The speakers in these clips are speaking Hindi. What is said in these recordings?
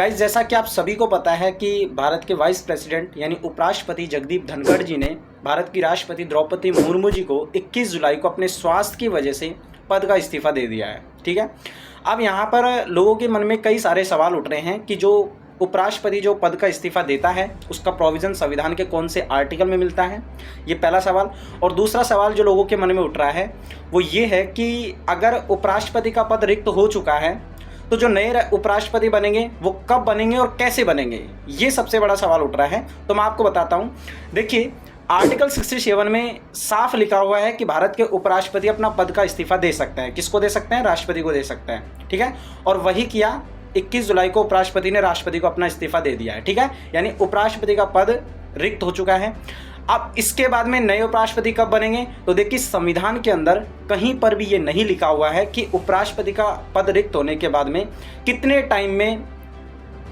गाइस, जैसा कि आप सभी को पता है कि भारत के वाइस प्रेसिडेंट यानी उपराष्ट्रपति जगदीप धनखड़ जी ने भारत की राष्ट्रपति द्रौपदी मुर्मू जी को 21 जुलाई को अपने स्वास्थ्य की वजह से पद का इस्तीफा दे दिया है। ठीक है, अब यहाँ पर लोगों के मन में कई सारे सवाल उठ रहे हैं कि जो उपराष्ट्रपति जो पद का इस्तीफा देता है उसका प्रोविज़न संविधान के कौन से आर्टिकल में मिलता है, ये पहला सवाल। और दूसरा सवाल जो लोगों के मन में उठ रहा है वो ये है कि अगर उपराष्ट्रपति का पद रिक्त हो चुका है तो जो नए उपराष्ट्रपति बनेंगे वो कब बनेंगे और कैसे बनेंगे, ये सबसे बड़ा सवाल उठ रहा है। तो मैं आपको बताता हूँ। देखिए, आर्टिकल 67 में साफ लिखा हुआ है कि भारत के उपराष्ट्रपति अपना पद का इस्तीफा दे सकते हैं। किसको दे सकते हैं? राष्ट्रपति को दे सकते हैं। ठीक है, और वही किया। 21 जुलाई को उपराष्ट्रपति ने राष्ट्रपति को अपना इस्तीफा दे दिया है। ठीक है, यानी उपराष्ट्रपति का पद रिक्त हो चुका है। अब इसके बाद में नए उपराष्ट्रपति कब बनेंगे? तो देखिए, संविधान के अंदर कहीं पर भी ये नहीं लिखा हुआ है कि उपराष्ट्रपति का पद रिक्त होने के बाद में कितने टाइम में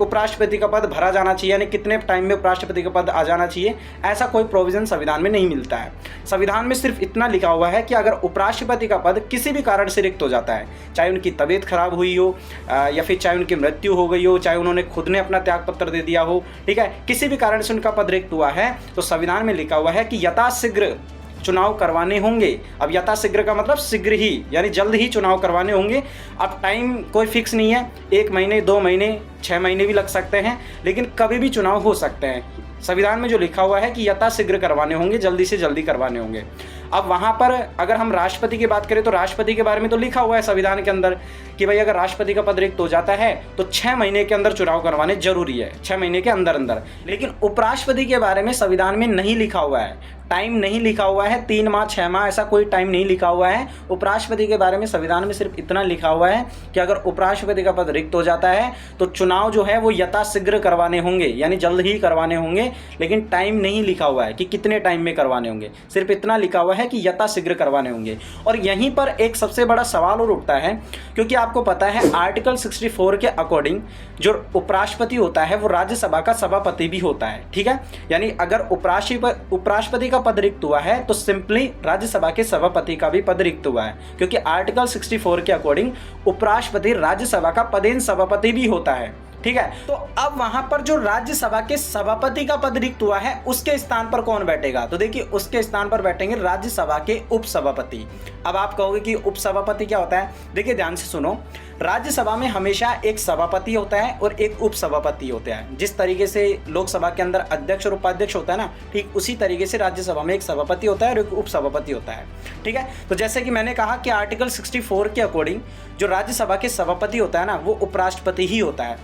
उपराष्ट्रपति का पद भरा जाना चाहिए, यानी कितने टाइम में उपराष्ट्रपति का पद आ जाना चाहिए। ऐसा कोई प्रोविज़न संविधान में नहीं मिलता है। संविधान में सिर्फ इतना लिखा हुआ है कि अगर उपराष्ट्रपति का पद किसी भी कारण से रिक्त हो जाता है, चाहे उनकी तबीयत खराब हुई हो या फिर चाहे उनकी मृत्यु हो गई हो, चाहे उन्होंने खुद ने अपना त्यागपत्र दे दिया हो, ठीक है, किसी भी कारण से उनका पद रिक्त हुआ है, तो संविधान में लिखा हुआ है कि यथाशीघ्र चुनाव करवाने होंगे। अब यथाशीघ्र का मतलब शीघ्र ही, यानी जल्द ही चुनाव करवाने होंगे। अब टाइम कोई फिक्स नहीं है, 1 महीने, 2 महीने, 6 महीने भी लग सकते हैं, लेकिन कभी भी चुनाव हो सकते हैं। संविधान में जो लिखा हुआ है कि यथाशीघ्र करवाने होंगे, जल्दी से जल्दी करवाने होंगे। अब वहाँ पर अगर हम राष्ट्रपति की बात करें तो राष्ट्रपति के बारे में तो लिखा हुआ है संविधान के अंदर कि भाई अगर राष्ट्रपति का पद रिक्त हो जाता है तो 6 महीने के अंदर चुनाव करवाने जरूरी है, 6 महीने के अंदर अंदर। लेकिन उपराष्ट्रपति के बारे में संविधान में नहीं लिखा हुआ है, टाइम नहीं लिखा हुआ है, 3 माह 6 माह ऐसा कोई टाइम नहीं लिखा हुआ है। उपराष्ट्रपति के बारे में संविधान में सिर्फ इतना लिखा हुआ है कि अगर उपराष्ट्रपति का पद रिक्त हो जाता है तो चुनाव जो है वो यथाशीघ्र करवाने होंगे, यानी जल्द ही करवाने होंगे। लेकिन टाइम नहीं लिखा हुआ है कि कितने टाइम में करवाने होंगे, सिर्फ इतना लिखा हुआ है कि यथाशीघ्र करवाने होंगे। और यहीं पर एक सबसे बड़ा सवाल और उठता है, क्योंकि आपको पता है आर्टिकल 64 के अकॉर्डिंग जो उपराष्ट्रपति होता है वो राज्यसभा का सभापति भी होता है। ठीक है, यानी अगर उपराष्ट्रपति का पद रिक्त हुआ है तो सिंपली राज्यसभा के सभापति का भी पद रिक्त हुआ है, क्योंकि आर्टिकल 64 के अकॉर्डिंग उपराष्ट्रपति राज्यसभा का पदेन सभापति भी होता है। ठीक है, तो अब वहां पर जो राज्यसभा के सभापति का पद रिक्त हुआ है उसके स्थान पर कौन बैठेगा? तो देखिए, उसके स्थान पर बैठेंगे राज्यसभा के उपसभापति। अब आप कहोगे कि उपसभापति क्या होता है? देखिए, ध्यान से सुनो। राज्यसभा में हमेशा एक सभापति होता है और एक उपसभापति होता है। जिस तरीके से लोकसभा के अंदर अध्यक्ष और उपाध्यक्ष होता है ना, ठीक उसी तरीके से राज्यसभा में एक सभापति होता है और एक उपसभापति होता है। ठीक है, तो जैसे कि मैंने कहा कि आर्टिकल 64 के अकॉर्डिंग जो राज्यसभा के सभापति होता है ना वो उपराष्ट्रपति ही होता है।